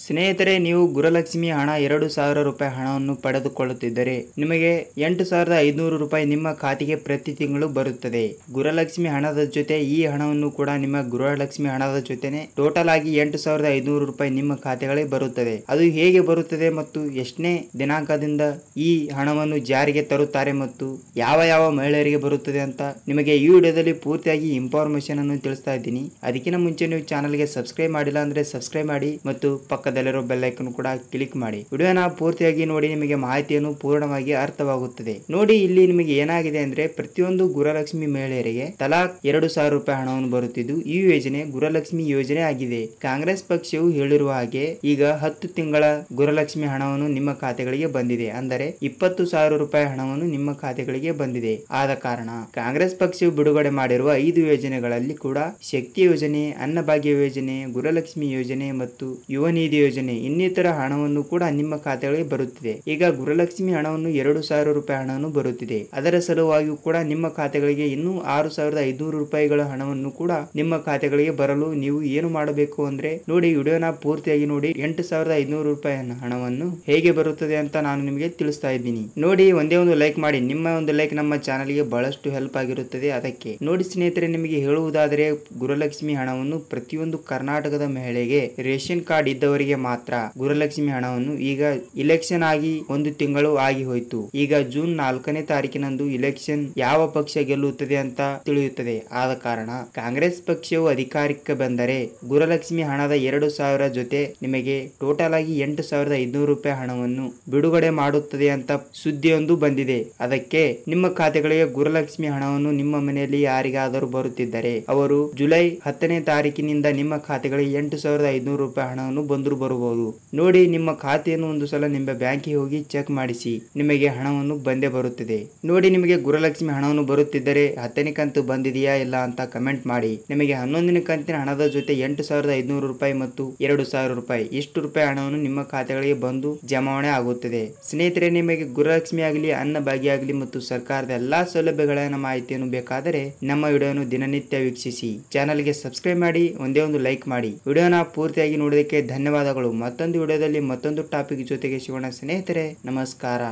ಸ್ನೇಹಿತರೆ, ನೀವು ಗೃಹಲಕ್ಷ್ಮಿ ಹಣ 2,000 ರೂಪಾಯಿ ಹಣವನ್ನು ಪಡೆದುಕೊಳ್ಳುತ್ತಿದ್ದರೆ ನಿಮಗೆ 8,500 ರೂಪಾಯಿ ನಿಮ್ಮ ಖಾತೆಗೆ ಪ್ರತಿ ತಿಂಗಳು ಬರುತ್ತದೆ. ಗೃಹಲಕ್ಷ್ಮಿ ಹಣದ ಜೊತೆ ಈ ಹಣವನ್ನು ಕೂಡ ನಿಮ್ಮ ಗೃಹಲಕ್ಷ್ಮಿ ಹಣದ ಜೊತೆನೆ ಟೋಟಲ್ ಆಗಿ 8,500 ರೂಪಾಯಿ ನಿಮ್ಮ ಖಾತೆಗಳಿಗೆ ಬರುತ್ತದೆ. ಅದು ಹೇಗೆ ಬರುತ್ತದೆ ಮತ್ತು ಎಷ್ಟನೇ ದಿನಾಂಕದಿಂದ ಈ ಹಣವನ್ನು ಜಾರಿಗೆ ತರುತ್ತಾರೆ ಮತ್ತು ಯಾವ ಯಾವ ಮಹಿಳೆಯರಿಗೆ ಬರುತ್ತದೆ ಅಂತ ನಿಮಗೆ ಈ ವಿಡಿಯೋದಲ್ಲಿ ಪೂರ್ತಿಯಾಗಿ ಇನ್ಫಾರ್ಮೇಶನ್ ಅನ್ನು ತಿಳಿಸ್ತಾ ಇದ್ದೀನಿ. ಅದಕ್ಕಿಂತ ಮುಂಚೆ ನೀವು ಚಾನಲ್ಗೆ ಸಬ್ಸ್ಕ್ರೈಬ್ ಮಾಡಿಲ್ಲ ಅಂದ್ರೆ ಸಬ್ಸ್ಕ್ರೈಬ್ ಮಾಡಿ ಮತ್ತು ಪಕ್ಕದಲ್ಲಿರೋ ಬೆಲ್ ಐಕನ್ ಕೂಡ ಕ್ಲಿಕ್ ಮಾಡಿ. ವಿಡಿಯೋನ ಪೂರ್ತಿಯಾಗಿ ನೋಡಿ, ನಿಮಗೆ ಮಾಹಿತಿಯನ್ನು ಪೂರ್ಣವಾಗಿ ಅರ್ಥವಾಗುತ್ತದೆ. ನೋಡಿ, ಇಲ್ಲಿ ನಿಮಗೆ ಏನಾಗಿದೆ ಅಂದ್ರೆ ಪ್ರತಿಯೊಂದು ಗೃಹಲಕ್ಷ್ಮಿ ಮಹಿಳೆಯರಿಗೆ ತಲಾಕ್ 2,000 ರೂಪಾಯಿ ಹಣವನ್ನು ಬರುತ್ತಿದ್ದು ಈ ಯೋಜನೆ ಗೃಹಲಕ್ಷ್ಮಿ ಯೋಜನೆ ಆಗಿದೆ. ಕಾಂಗ್ರೆಸ್ ಪಕ್ಷವು ಹೇಳಿರುವ ಹಾಗೆ ಈಗ 10 ತಿಂಗಳ ಗೃಹಲಕ್ಷ್ಮಿ ಹಣವನ್ನು ನಿಮ್ಮ ಖಾತೆಗಳಿಗೆ ಬಂದಿದೆ. ಅಂದರೆ 20,000 ರೂಪಾಯಿ ಹಣವನ್ನು ನಿಮ್ಮ ಖಾತೆಗಳಿಗೆ ಬಂದಿದೆ. ಆದ ಕಾರಣ ಕಾಂಗ್ರೆಸ್ ಪಕ್ಷವು ಬಿಡುಗಡೆ ಮಾಡಿರುವ 5 ಯೋಜನೆಗಳಲ್ಲಿ ಕೂಡ ಶಕ್ತಿ ಯೋಜನೆ, ಅನ್ನಭಾಗ್ಯ ಯೋಜನೆ, ಗೃಹಲಕ್ಷ್ಮಿ ಯೋಜನೆ ಮತ್ತು ಯುವ ನಿಧಿ ಯೋಜನೆ ಇನ್ನಿತರ ಹಣವನ್ನು ಕೂಡ ನಿಮ್ಮ ಖಾತೆಗಳಿಗೆ ಬರುತ್ತಿದೆ. ಈಗ ಗೃಹಲಕ್ಷ್ಮಿ ಹಣವನ್ನು 2,000 ರೂಪಾಯಿ ಹಣವನ್ನು ಬರುತ್ತಿದೆ. ಅದರ ಸಲುವಾಗಿ ಕೂಡ ನಿಮ್ಮ ಖಾತೆಗಳಿಗೆ ಇನ್ನೂ 6,500 ರೂಪಾಯಿಗಳ ಹಣವನ್ನು ಕೂಡ ನಿಮ್ಮ ಖಾತೆಗಳಿಗೆ ಬರಲು ನೀವು ಏನು ಮಾಡಬೇಕು ಅಂದ್ರೆ ನೋಡಿ, ವಿಡಿಯೋನ ಪೂರ್ತಿಯಾಗಿ ನೋಡಿ. 8,500 ರೂಪಾಯಿ ಹಣವನ್ನು ಹೇಗೆ ಬರುತ್ತದೆ ಅಂತ ನಾನು ನಿಮಗೆ ತಿಳಿಸ್ತಾ ಇದ್ದೀನಿ. ನೋಡಿ, ಒಂದೇ ಒಂದು ಲೈಕ್ ಮಾಡಿ. ನಿಮ್ಮ ಒಂದು ಲೈಕ್ ನಮ್ಮ ಚಾನಲ್ಗೆ ಬಹಳಷ್ಟು ಹೆಲ್ಪ್ ಆಗಿರುತ್ತದೆ. ಅದಕ್ಕೆ ನೋಡಿ ಸ್ನೇಹಿತರೆ, ನಿಮಗೆ ಹೇಳುವುದಾದರೆ ಗೃಹಲಕ್ಷ್ಮಿ ಹಣವನ್ನು ಪ್ರತಿಯೊಂದು ಕರ್ನಾಟಕದ ಮಹಿಳೆಗೆ ರೇಷನ್ ಕಾರ್ಡ್ ಇದ್ದವರಿಗೆ ಮಾತ್ರ ಗೃಹಲಕ್ಷ್ಮಿ ಹಣವನ್ನು ಈಗ ಇಲೆಕ್ಷನ್ ಆಗಿ 1 ತಿಂಗಳು ಆಗಿ ಹೋಯಿತು. ಈಗ ಜೂನ್ 4ನೇ ತಾರೀಕಿನಂದು ಇಲೆಕ್ಷನ್ ಯಾವ ಪಕ್ಷ ಗೆಲ್ಲುತ್ತದೆ ಅಂತ ತಿಳಿಯುತ್ತದೆ. ಆದ ಕಾರಣ ಕಾಂಗ್ರೆಸ್ ಪಕ್ಷವು ಅಧಿಕಾರಕ್ಕೆ ಬಂದರೆ ಗೃಹಲಕ್ಷ್ಮಿ ಹಣದ 2,000 ಜೊತೆ ನಿಮಗೆ ಟೋಟಲ್ ಆಗಿ 8,500 ರೂಪಾಯಿ ಹಣವನ್ನು ಬಿಡುಗಡೆ ಮಾಡುತ್ತದೆ ಅಂತ ಸುದ್ದಿಯೊಂದು ಬಂದಿದೆ. ಅದಕ್ಕೆ ನಿಮ್ಮ ಖಾತೆಗಳಿಗೆ ಗೃಹಲಕ್ಷ್ಮಿ ಹಣವನ್ನು ನಿಮ್ಮ ಮನೆಯಲ್ಲಿ ಯಾರಿಗಾದರೂ ಬರುತ್ತಿದ್ದರೆ ಅವರು ಜುಲೈ 10ನೇ ತಾರೀಕಿನಿಂದ ನಿಮ್ಮ ಖಾತೆಗಳಿಗೆ 8,500 ರೂಪಾಯಿ ಹಣವನ್ನು ಬಂದರೂ ಬರಬಹುದು. ನೋಡಿ, ನಿಮ್ಮ ಖಾತೆಯನ್ನು ಒಂದು ಸಲ ನಿಮ್ಮ ಬ್ಯಾಂಕಿಗೆ ಹೋಗಿ ಚೆಕ್ ಮಾಡಿಸಿ, ನಿಮಗೆ ಹಣವನ್ನು ಬಂದೇ ಬರುತ್ತದೆ. ನೋಡಿ, ನಿಮಗೆ ಗೃಹಲಕ್ಷ್ಮಿ ಹಣವನ್ನು ಬರುತ್ತಿದ್ದರೆ 10ನೇ ಕಂತು ಬಂದಿದೆಯಾ ಇಲ್ಲ ಅಂತ ಕಮೆಂಟ್ ಮಾಡಿ. ನಿಮಗೆ 11ನೇ ಕಂತಿನ ಹಣದ ಜೊತೆ 8,500 ರೂಪಾಯಿ ಮತ್ತು 2,000 ರೂಪಾಯಿ ಇಷ್ಟು ರೂಪಾಯಿ ಹಣವನ್ನು ನಿಮ್ಮ ಖಾತೆಗಳಿಗೆ ಬಂದು ಜಮಾವಣೆ ಆಗುತ್ತದೆ. ಸ್ನೇಹಿತರೆ, ನಿಮಗೆ ಗೃಹಲಕ್ಷ್ಮಿ ಆಗಲಿ, ಅನ್ನಭಾಗ್ಯ ಆಗಲಿ ಮತ್ತು ಸರ್ಕಾರದ ಎಲ್ಲಾ ಸೌಲಭ್ಯಗಳ ಮಾಹಿತಿಯನ್ನು ಬೇಕಾದರೆ ನಮ್ಮ ವಿಡಿಯೋನು ದಿನನಿತ್ಯ ವೀಕ್ಷಿಸಿ. ಚಾನಲ್ಗೆ ಸಬ್ಸ್ಕ್ರೈಬ್ ಮಾಡಿ, ಒಂದೇ ಒಂದು ಲೈಕ್ ಮಾಡಿ. ವಿಡಿಯೋನ ಪೂರ್ತಿಯಾಗಿ ನೋಡೋದಕ್ಕೆ ಧನ್ಯವಾದಗಳು. ಮತ್ತೊಂದು ವಿಡಿಯೋದಲ್ಲಿ ಮತ್ತೊಂದು ಟಾಪಿಕ್ ಜೊತೆಗೆ ಸಿಗೋಣ ಸ್ನೇಹಿತರೆ. ನಮಸ್ಕಾರ.